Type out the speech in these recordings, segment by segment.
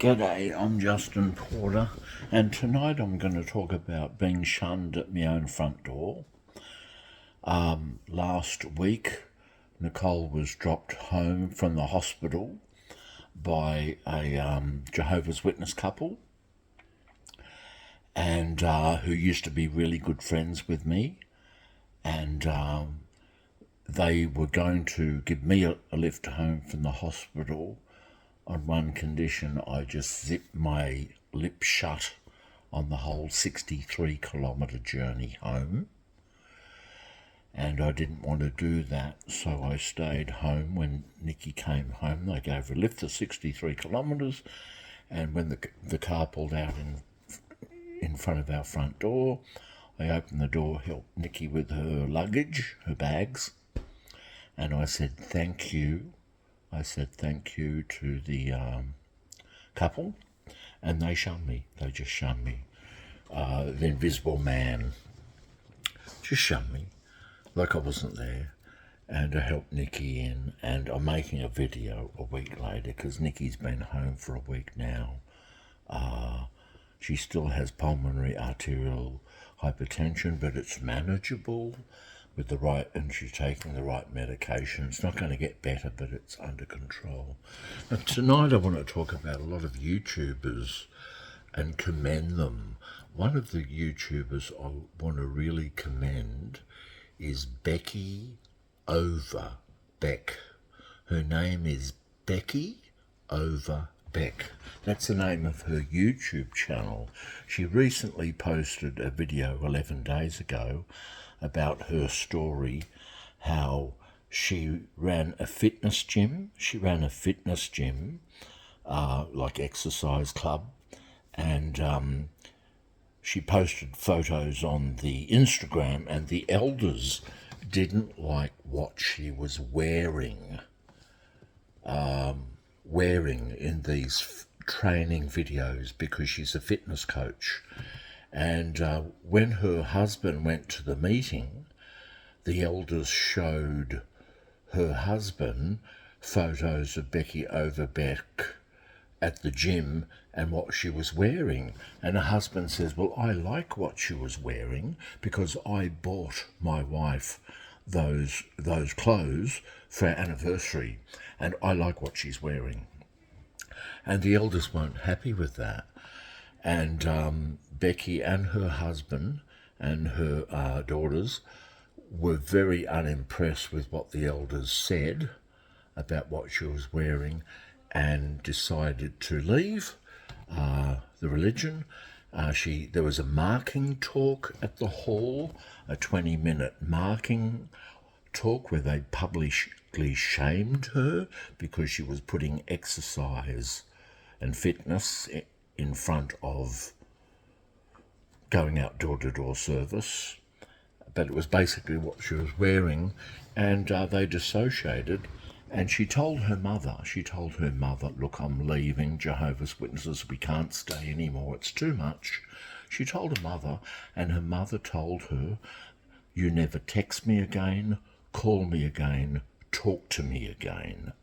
G'day, I'm Justin Porter, and tonight I'm going to talk about being shunned at my own front door. Last week, Nicole was dropped home from the hospital by a Jehovah's Witness couple, and who used to be really good friends with me, and they were going to give me a lift home from the hospital on one condition: I just zipped my lip shut on the whole 63-kilometre journey home. And I didn't want to do that, so I stayed home. When Nikki came home, they gave her a lift for 63 kilometres, and when the car pulled out in front of our front door, I opened the door, helped Nikki with her luggage, her bags, and I said thank you. I said thank you to the couple, and they shunned me. They just shunned me. The invisible man just shunned me, like I wasn't there. And I helped Nikki in, and I'm making a video a week later because Nikki's been home for a week now. She still has pulmonary arterial hypertension, but it's manageable with the right, and she's taking the right medication. It's not going to get better, but it's under control. And tonight I want to talk about a lot of YouTubers and commend them. One of the YouTubers I want to really commend is Becky Over Beck. Her name is Becky Over Beck. That's the name of her YouTube channel. She recently posted a video 11 days ago about her story, how she ran a fitness gym. She ran a fitness gym, like exercise club, and she posted photos on the Instagram, and the elders didn't like what she was wearing in these training videos, because she's a fitness coach. And when her husband went to the meeting, the elders showed her husband photos of Becky Overbeck at the gym and what she was wearing. And her husband says, well, I like what she was wearing because I bought my wife those clothes for our anniversary, and I like what she's wearing. And the elders weren't happy with that. And Becky and her husband and her daughters were very unimpressed with what the elders said about what she was wearing, and decided to leave the religion. There was a marking talk at the hall, a 20-minute marking talk where they publicly shamed her because she was putting exercise and fitness in front of going out door-to-door service. But it was basically what she was wearing, and they dissociated. And she told her mother, look, I'm leaving Jehovah's Witnesses, we can't stay anymore, it's too much. She told her mother, and her mother told her, you never text me again, call me again, talk to me again,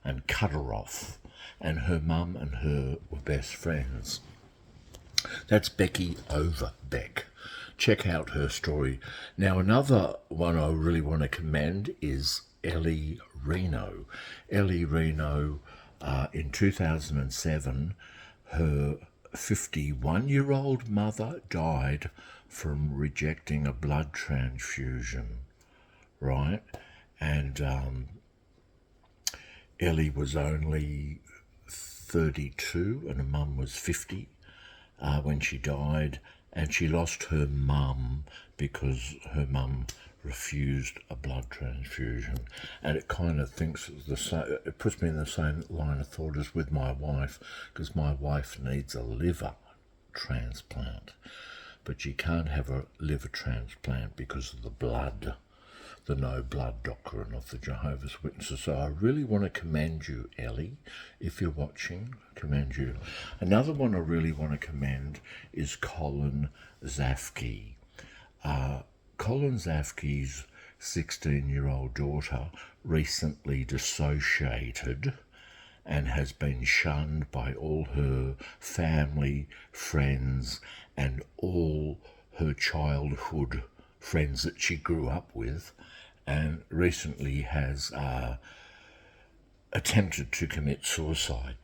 and cut her off. And her mum and her were best friends. That's Becky Overbeck. Check out her story. Now, another one I really want to commend is Ellie Reno. Ellie Reno, in 2007, her 51-year-old mother died from rejecting a blood transfusion, right? And Ellie was only 32 and her mum was 50 when she died, and she lost her mum because her mum refused a blood transfusion. And it kind of it puts me in the same line of thought as with my wife, because my wife needs a liver transplant, but she can't have a liver transplant because of the no blood doctrine of the Jehovah's Witnesses. So I really want to commend you, Ellie. If you're watching, commend you. Another one I really want to commend is Colin Zafke. Colin Zafke's 16-year-old daughter recently dissociated and has been shunned by all her family, friends, and all her childhood friends that she grew up with, and recently has attempted to commit suicide.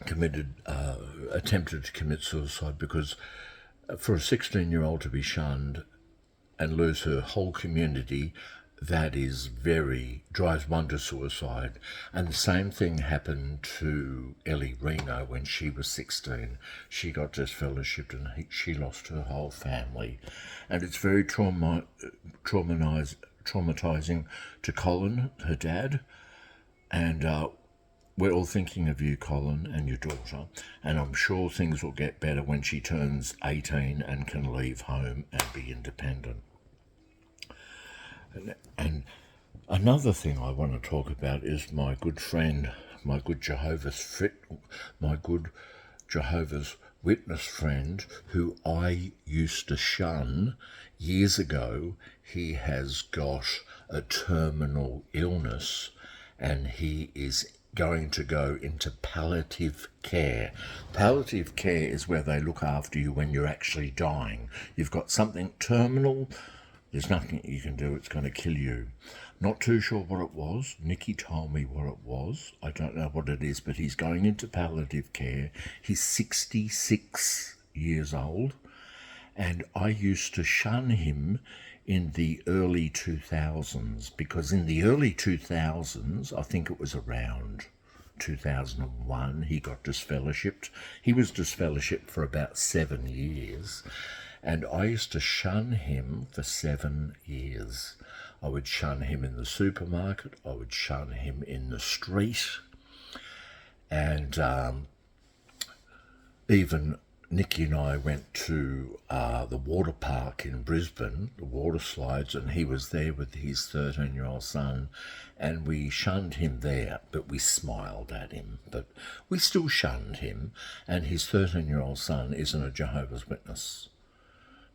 Attempted to commit suicide because for a 16-year-old to be shunned and lose her whole community, that is drives one to suicide. And the same thing happened to Ellie Reno when she was 16. She got disfellowshipped and she lost her whole family. And it's very traumatizing to Colin, her dad. And we're all thinking of you, Colin, and your daughter. And I'm sure things will get better when she turns 18 and can leave home and be independent. And another thing I want to talk about is my good friend, my good Jehovah's Witness friend, who I used to shun years ago. He has got a terminal illness, and he is going to go into palliative care. Palliative care is where they look after you when you're actually dying. You've got something terminal. There's nothing you can do. It's going to kill you. Not too sure what it was. Nikki told me what it was. I don't know what it is, but he's going into palliative care. He's 66 years old, and I used to shun him in the early 2000s, because in the early 2000s, I think it was around 2001, he got disfellowshipped. He was disfellowshipped for about 7 years. And I used to shun him for 7 years. I would shun him in the supermarket. I would shun him in the street. And even Nikki and I went to the water park in Brisbane, the water slides, and he was there with his 13-year-old son. And we shunned him there, but we smiled at him. But we still shunned him. And his 13-year-old son isn't a Jehovah's Witness.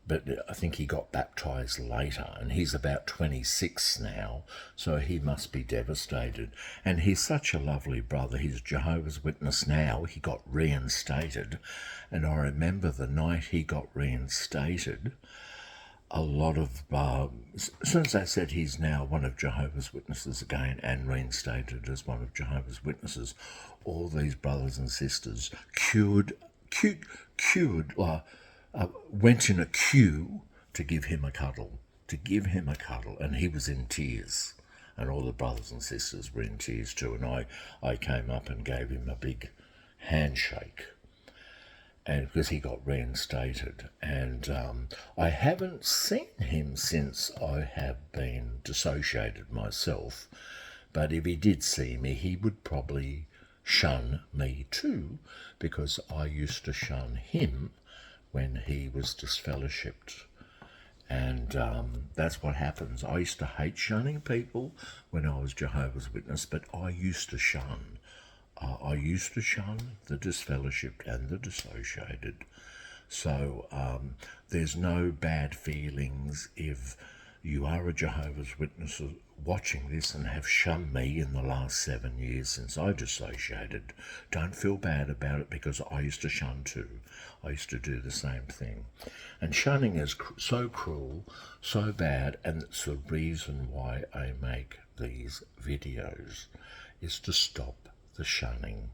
But I think he got baptised later, and he's about 26 now, so he must be devastated. And he's such a lovely brother. He's a Jehovah's Witness now. He got reinstated, and I remember the night he got reinstated, a lot of, as soon as they said he's now one of Jehovah's Witnesses again and reinstated as one of Jehovah's Witnesses, all these brothers and sisters went in a queue to give him a cuddle, and he was in tears, and all the brothers and sisters were in tears too, and I came up and gave him a big handshake, and because he got reinstated, and I haven't seen him since I have been dissociated myself, but if he did see me, he would probably shun me too, because I used to shun him when he was disfellowshipped. And that's what happens. I used to hate shunning people when I was Jehovah's Witness, but I used to shun. I used to shun the disfellowshipped and the dissociated. So there's no bad feelings if you are a Jehovah's Witness watching this and have shunned me in the last 7 years since I dissociated. Don't feel bad about it, because I used to shun too. I used to do the same thing. And shunning is so cruel, so bad, and it's the reason why I make these videos, is to stop the shunning.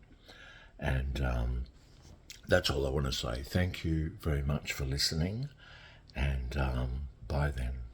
And that's all I want to say. Thank you very much for listening, and bye then.